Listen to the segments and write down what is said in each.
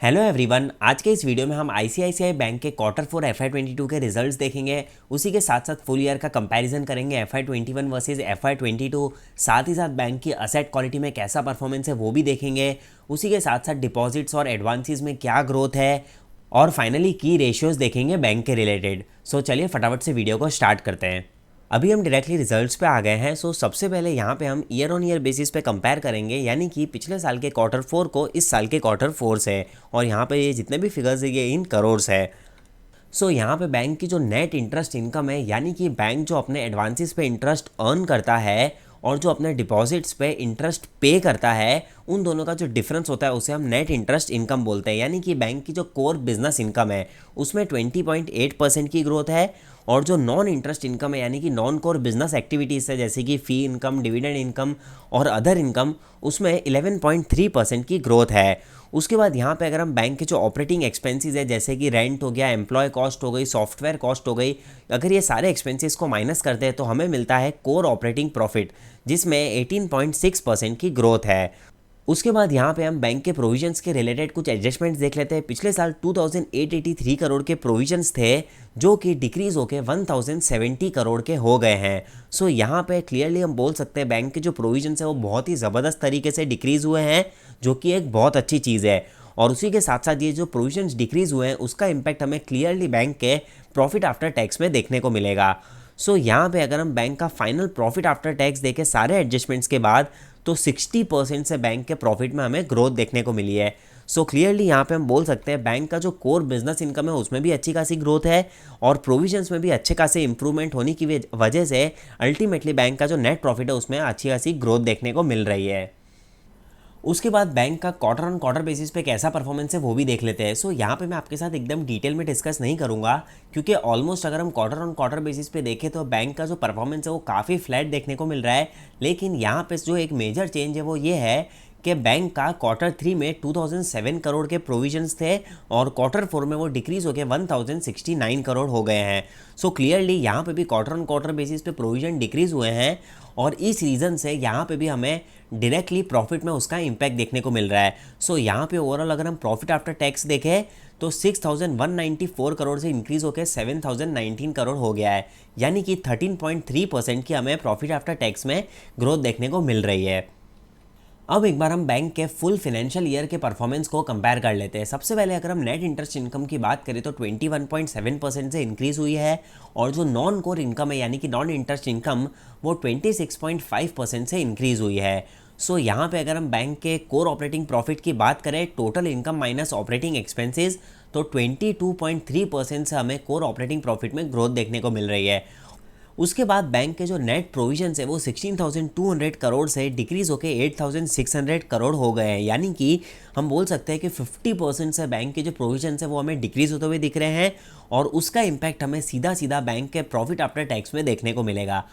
Hello everyone, आज के इस वीडियो में हम आईसीआईसीआई बैंक के क्वार्टर 4 FY22 के रिजल्ट्स देखेंगे। उसी के साथ साथ फुल ईयर का कंपैरिजन करेंगे FY21 वर्सेस FY22। साथ ही साथ बैंक की असेट क्वालिटी में कैसा परफॉर्मेंस है वो भी देखेंगे। उसी के साथ साथ डिपॉजिट्स और एडवांसेस में क्या ग्रोथ है और फाइनली की रेशियोज देखेंगे बैंक के रिलेटेड। सो चलिए फटाफट से वीडियो को स्टार्ट करते हैं। अभी हम डायरेक्टली रिजल्ट्स पे आ गए हैं। सबसे पहले यहाँ पे हम ईयर ऑन ईयर बेसिस पे कंपेयर करेंगे, यानी कि पिछले साल के क्वार्टर 4 को इस साल के क्वार्टर 4 से। और यहाँ पे ये जितने भी फिगर्स है ये इन करोर्स है। यहाँ पे बैंक की जो नेट इंटरेस्ट इनकम है, यानी कि बैंक जो अपने एडवांसेस पे इंटरेस्ट अर्न करता है और जो अपने डिपॉजिट्स पे इंटरेस्ट पे करता है, उन दोनों का जो डिफरेंस होता है उसे हम नेट इंटरेस्ट इनकम बोलते हैं। यानी कि बैंक की जो कोर बिजनेस इनकम है उसमें 20.8% की ग्रोथ है और जो नॉन इंटरेस्ट इनकम है, यानी कि नॉन कोर बिजनेस एक्टिविटीज़ है जैसे कि फ़ी इनकम, डिविडेंड इनकम और अदर इनकम, उसमें 11.3% की ग्रोथ है। उसके बाद यहाँ पे अगर हम बैंक के जो ऑपरेटिंग एक्सपेंसेस है जैसे कि रेंट हो गया, एम्प्लॉय कॉस्ट हो गई, सॉफ्टवेयर कॉस्ट हो गई, अगर ये सारे एक्सपेंसेस को माइनस करते हैं तो हमें मिलता है कोर ऑपरेटिंग प्रॉफिट, जिसमें 18.6% की ग्रोथ है। उसके बाद यहाँ पे हम बैंक के प्रोविजंस के रिलेटेड कुछ एडजस्टमेंट्स देख लेते हैं। पिछले साल 2883 करोड़ के प्रोविजंस थे जो कि डिक्रीज होकर 1070 करोड़ के हो गए हैं। यहाँ पे क्लियरली हम बोल सकते हैं बैंक के जो प्रोविजंस है वो बहुत ही ज़बरदस्त तरीके से डिक्रीज हुए हैं, जो कि एक बहुत अच्छी चीज़ है। और उसी के साथ साथ ये जो प्रोविजंस डिक्रीज हुए हैं उसका इम्पैक्ट हमें क्लियरली बैंक के प्रॉफिट आफ्टर टैक्स में देखने को मिलेगा। यहाँ पे अगर हम बैंक का फाइनल प्रॉफिट आफ्टर टैक्स देखें सारे एडजस्टमेंट्स के बाद, तो 60% से बैंक के प्रॉफिट में हमें ग्रोथ देखने को मिली है। क्लियरली यहाँ पे हम बोल सकते हैं बैंक का जो कोर बिजनेस इनकम है उसमें भी अच्छी खासी ग्रोथ है और प्रोविजंस में भी अच्छे खासे इंप्रूवमेंट होने की वजह से अल्टीमेटली बैंक का जो नेट प्रॉफिट है उसमें अच्छी खासी ग्रोथ देखने को मिल रही है। उसके बाद बैंक का क्वार्टर ऑन क्वार्टर बेसिस पे कैसा परफॉर्मेंस है वो भी देख लेते हैं। यहाँ पे मैं आपके साथ एकदम डिटेल में डिस्कस नहीं करूँगा, क्योंकि ऑलमोस्ट अगर हम क्वार्टर ऑन क्वार्टर बेसिस पे देखें तो बैंक का जो परफॉर्मेंस है वो काफ़ी फ्लैट देखने को मिल रहा है। लेकिन यहाँ पे जो एक मेजर चेंज है वो ये है कि बैंक का क्वार्टर 3 में 2007 करोड़ के प्रोविजंस थे और क्वार्टर 4 में वो डिक्रीज होकर 1069 करोड़ हो गए हैं। क्लियरली यहाँ पे भी क्वार्टर ऑन क्वार्टर बेसिस पे प्रोविजन डिक्रीज हुए हैं और इस रीज़न से यहाँ पे भी हमें डायरेक्टली प्रॉफिट में उसका इम्पैक्ट देखने को मिल रहा है। यहाँ पे ओवरऑल अगर हम प्रॉफिट आफ्टर टैक्स देखें तो 6194 करोड़ से इंक्रीज होकर 7019 करोड़ हो गया है, यानी कि 13.3% की हमें प्रॉफिट आफ्टर टैक्स में ग्रोथ देखने को मिल रही है। अब एक बार हम बैंक के फुल फाइनेंशियल ईयर के परफॉर्मेंस को कंपेयर कर लेते हैं। सबसे पहले अगर हम नेट इंटरेस्ट इनकम की बात करें तो 21.7% से इंक्रीज हुई है और जो नॉन कोर इनकम है यानी कि नॉन इंटरेस्ट इनकम वो 26.5% से इंक्रीज हुई है। यहाँ पे अगर हम बैंक के कोर ऑपरेटिंग प्रॉफिट की बात करें, total income minus operating expenses, तो 22.3% से हमें कोर ऑपरेटिंग प्रॉफिट में ग्रोथ देखने को मिल रही है। उसके बाद बैंक के जो नेट प्रोविजंस है वो 16,200 करोड़ से डिक्रीज होकर 8,600 करोड़ हो गए हैं, यानी कि हम बोल सकते हैं कि 50% से बैंक के जो प्रोविजंस है वो हमें डिक्रीज होते हुए दिख रहे हैं और उसका इम्पैक्ट हमें सीधा सीधा बैंक के प्रॉफिट आफ्टर टैक्स में देखने को मिलेगा।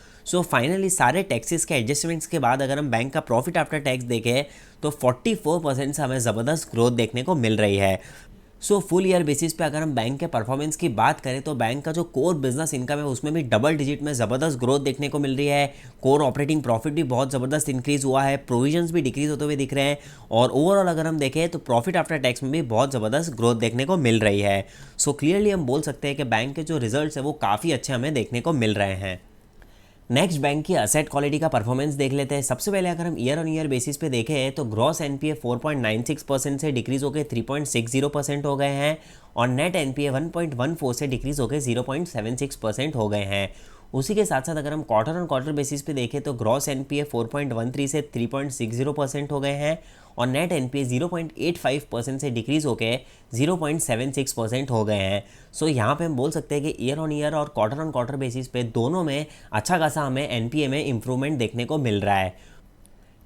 फाइनली सारे टैक्सेस के एडजस्टमेंट्स के बाद अगर हम बैंक का प्रॉफिट आफ्टर टैक्स देखें तो 44% से हमें ज़बरदस्त ग्रोथ देखने को मिल रही है। फुल ईयर बेसिस पे अगर हम बैंक के परफॉर्मेंस की बात करें तो बैंक का जो कोर बिजनेस इनकम है उसमें भी डबल डिजिट में ज़बरदस्त ग्रोथ देखने को मिल रही है। कोर ऑपरेटिंग प्रॉफिट भी बहुत ज़बरदस्त इंक्रीज हुआ है, प्रोविजंस भी डिक्रीज होते हुए दिख रहे हैं और ओवरऑल अगर हम देखें तो प्रॉफिट आफ्टर टैक्स में भी बहुत ज़बरदस्त ग्रोथ देखने को मिल रही है। क्लियरली हम बोल सकते हैं कि बैंक के जो रिजल्ट्स है वो काफ़ी अच्छे हमें देखने को मिल रहे हैं। नेक्स्ट बैंक की असेट क्वालिटी का परफॉर्मेंस देख लेते हैं। सबसे पहले अगर हम ईयर ऑन ईयर बेसिस पे देखें तो ग्रॉस एनपीए 4.96% से डिक्रीज होकर 3.60% हो गए हैं और नेट एनपीए 1.14 से डिक्रीज होकर 0.76% हो गए हैं। उसी के साथ साथ अगर हम क्वार्टर ऑन क्वार्टर बेसिस पे देखें तो ग्रॉस एनपीए 4.13 से 3.60% हो गए हैं और नेट एनपीए 0.85% से डिक्रीज होकर 0.76% हो गए हैं। यहाँ पे हम बोल सकते हैं कि ईयर ऑन ईयर और क्वार्टर ऑन क्वार्टर बेसिस पे दोनों में अच्छा खासा हमें एनपीए में इंप्रूवमेंट देखने को मिल रहा है।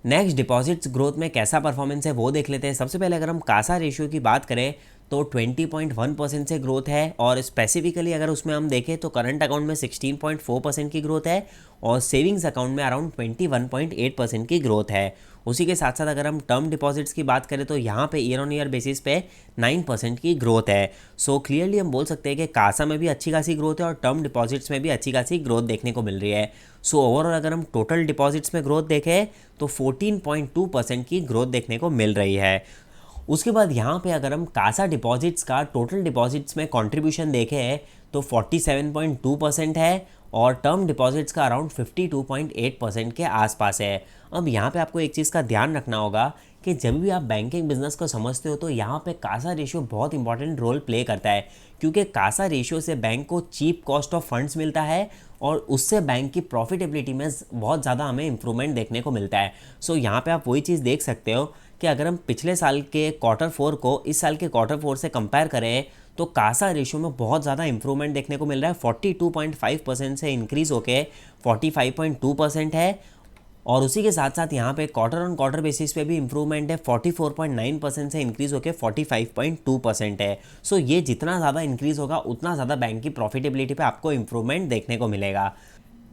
नेक्स्ट डिपॉजिट्स ग्रोथ में कैसा परफॉर्मेंस है वो देख लेते हैं। सबसे पहले अगर हम कासा रेशियो की बात करें तो 20.1% से ग्रोथ है और स्पेसिफिकली अगर उसमें हम देखें तो करंट अकाउंट में 16.4% की ग्रोथ है और सेविंग्स अकाउंट में अराउंड 21.8% की ग्रोथ है। उसी के साथ साथ अगर हम टर्म डिपॉजिट्स की बात करें तो यहाँ पे ईयर ऑन ईयर बेसिस पे 9% की ग्रोथ है। क्लियरली हम बोल सकते हैं कि कासा में भी अच्छी खासी ग्रोथ है और टर्म डिपॉजिट्स में भी अच्छी खासी ग्रोथ देखने को मिल रही है। ओवरऑल अगर हम टोटल डिपॉजिट्स में ग्रोथ देखें तो 14.2% की ग्रोथ देखने को मिल रही है। उसके बाद यहाँ पे अगर हम कासा डिपॉजिट्स का टोटल डिपॉजिट्स में कंट्रीब्यूशन देखें तो 47.2% है और टर्म डिपॉजिट्स का अराउंड 52.8% के आसपास है। अब यहाँ पे आपको एक चीज़ का ध्यान रखना होगा कि जब भी आप बैंकिंग बिजनेस को समझते हो तो यहाँ पे कासा रेशियो बहुत इंपॉर्टेंट रोल प्ले करता है, क्योंकि कासा रेशियो से बैंक को चीप कॉस्ट ऑफ फंड्स मिलता है और उससे बैंक की प्रॉफिटेबिलिटी में बहुत ज़्यादा हमें इंप्रूवमेंट देखने को मिलता है। सो यहाँ पे आप वही चीज़ देख सकते हो कि अगर हम पिछले साल के Q4 को इस साल के Q4 से कंपेयर करें तो कासा रेशियो में बहुत ज़्यादा इंप्रूवमेंट देखने को मिल रहा है। 42.5% से इंक्रीज़ होके 45.2% है और उसी के साथ साथ यहाँ पे क्वार्टर ऑन क्वार्टर बेसिस पे भी इंप्रूवमेंट है। 44.9% से इंक्रीज़ होकर 45.2% है। सो ये जितना ज़्यादा इंक्रीज़ होगा उतना ज़्यादा बैंक की प्रॉफिटेबिलिटी पे आपको इंप्रूवमेंट देखने को मिलेगा।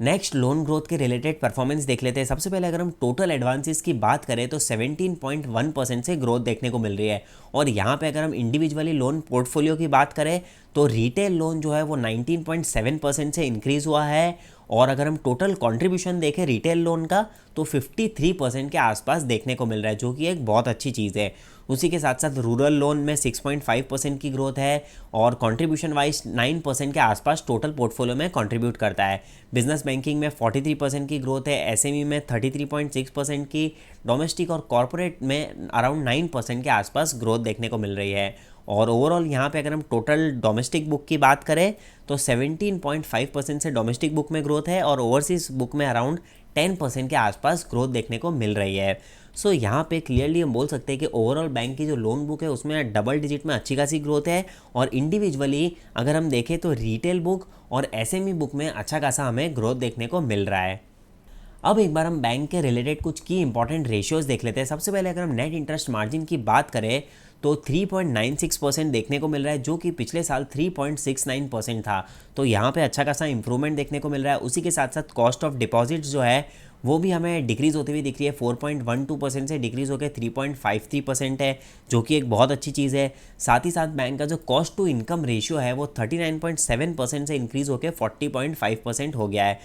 नेक्स्ट लोन ग्रोथ के रिलेटेड परफॉर्मेंस देख लेते हैं। सबसे पहले अगर हम टोटल एडवांसेस की बात करें तो 17.1% से ग्रोथ देखने को मिल रही है और यहाँ पे अगर हम इंडिविजुअली लोन पोर्टफोलियो की बात करें तो रिटेल लोन जो है वो 19.7% से इंक्रीज़ हुआ है और अगर हम टोटल कंट्रीब्यूशन देखें रिटेल लोन का तो 53% के आसपास देखने को मिल रहा है, जो कि एक बहुत अच्छी चीज़ है। उसी के साथ साथ रूरल लोन में 6.5% की ग्रोथ है और कंट्रीब्यूशन वाइज 9% के आसपास टोटल पोर्टफोलियो में कंट्रीब्यूट करता है। बिजनेस बैंकिंग में 43% की ग्रोथ है, एसएमई में 33.6% की, डोमेस्टिक और कॉर्पोरेट में अराउंड 9% के आसपास ग्रोथ देखने को मिल रही है। और ओवरऑल यहाँ पे अगर हम टोटल डोमेस्टिक बुक की बात करें तो 17.5% से डोमेस्टिक बुक में ग्रोथ है और ओवरसीज बुक में अराउंड 10% के आसपास ग्रोथ देखने को मिल रही है। सो यहाँ पे क्लियरली हम बोल सकते हैं कि ओवरऑल बैंक की जो लोन बुक है उसमें डबल डिजिट में अच्छी खासी ग्रोथ है और इंडिविजुअली अगर हम देखें तो रिटेल बुक और एसएमई बुक में अच्छा खासा हमें ग्रोथ देखने को मिल रहा है। अब एक बार हम बैंक के रिलेटेड कुछ की इंपॉर्टेंट रेशियोज देख लेते हैं। सबसे पहले अगर हम नेट इंटरेस्ट मार्जिन की बात करें तो 3.96% देखने को मिल रहा है, जो कि पिछले साल 3.69% था। तो यहाँ पे अच्छा खासा इंप्रूवमेंट देखने को मिल रहा है। उसी के साथ साथ कॉस्ट ऑफ डिपॉजिट्स जो है वो भी हमें डिक्रीज़ होती हुई दिख रही है। 4.12% से डिक्रीज़ होकर 3.53% है, जो कि एक बहुत अच्छी चीज़ है। साथ ही साथ बैंक का जो कॉस्ट टू इनकम रेशियो है वो 39.7% से इंक्रीज़ होकर 40.5% हो गया है।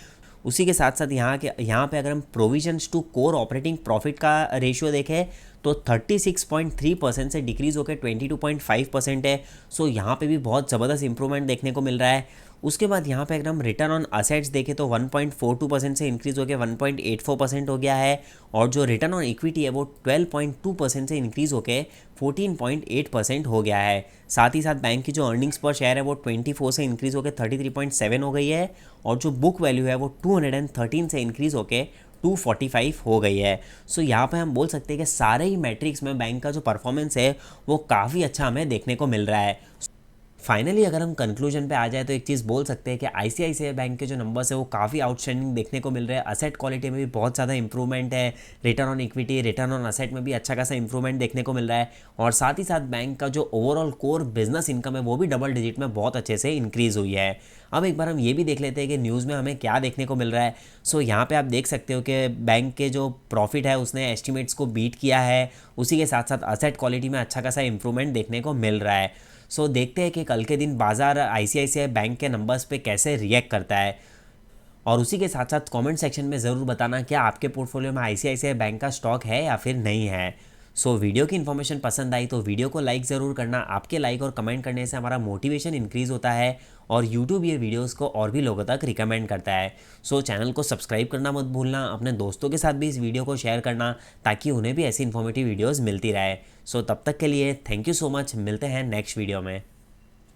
उसी के साथ साथ यहाँ पे अगर हम provisions to core operating profit का रेशियो देखें तो 36.3% से डिक्रीज़ होकर 22.5% है। सो यहाँ पे भी बहुत ज़बरदस्त इंप्रूवमेंट देखने को मिल रहा है। उसके बाद यहाँ पे अगर हम रिटर्न ऑन असेट्स देखें तो 1.42% से इंक्रीज़ होकर 1.84% हो गया है और जो रिटर्न ऑन इक्विटी है वो 12.2% से इंक्रीज़ होकर 14.8% हो गया है। साथ ही साथ बैंक की जो अर्निंग्स पर शेयर है वो 24 से इंक्रीज़ होकर 33.7 हो गई है और जो बुक वैल्यू है वो 213 से इंक्रीज़ होकर 245 हो गई है। सो यहाँ पे हम बोल सकते हैं कि सारे ही मैट्रिक्स में बैंक का जो परफॉर्मेंस है वो काफ़ी अच्छा हमें देखने को मिल रहा है। फाइनली अगर हम कंक्लूजन पे आ जाए तो एक चीज़ बोल सकते हैं कि आईसीआईसीआई बैंक के जो नंबर्स है वो काफ़ी आउटस्टैंडिंग देखने को मिल रहे हैं। असेट क्वालिटी में भी बहुत ज़्यादा इंप्रूवमेंट है, return on equity, return on asset में भी अच्छा खासा इंप्रूवमेंट देखने को मिल रहा है और साथ ही साथ बैंक का जो ओवरऑल कोर बिजनेस इनकम है वो भी डबल डिजिट में बहुत अच्छे से इंक्रीज़ हुई है। अब एक बार हम ये भी देख लेते हैं कि न्यूज़ में हमें क्या देखने को मिल रहा है। सो यहाँ पे आप देख सकते हो कि बैंक के जो प्रॉफिट है उसने एस्टिमेट्स को बीट किया है। उसी के साथ साथ असेट क्वालिटी में अच्छा खासा इंप्रूवमेंट देखने को मिल रहा है। सो देखते हैं कि कल के दिन बाजार आईसीआईसीआई बैंक के नंबर्स पे कैसे रिएक्ट करता है और उसी के साथ साथ कमेंट सेक्शन में ज़रूर बताना क्या आपके पोर्टफोलियो में आईसीआईसीआई बैंक का स्टॉक है या फिर नहीं है। सो वीडियो की इन्फॉर्मेशन पसंद आई तो वीडियो को लाइक ज़रूर करना। आपके लाइक और कमेंट करने से हमारा मोटिवेशन इंक्रीज़ होता है और यूट्यूब ये वीडियोस को और भी लोगों तक रिकमेंड करता है। सो चैनल को सब्सक्राइब करना मत भूलना, अपने दोस्तों के साथ भी इस वीडियो को शेयर करना ताकि उन्हें भी ऐसी इन्फॉर्मेटिव वीडियोज़ मिलती रहे। सो तब तक के लिए थैंक यू सो मच, मिलते हैं नेक्स्ट वीडियो में।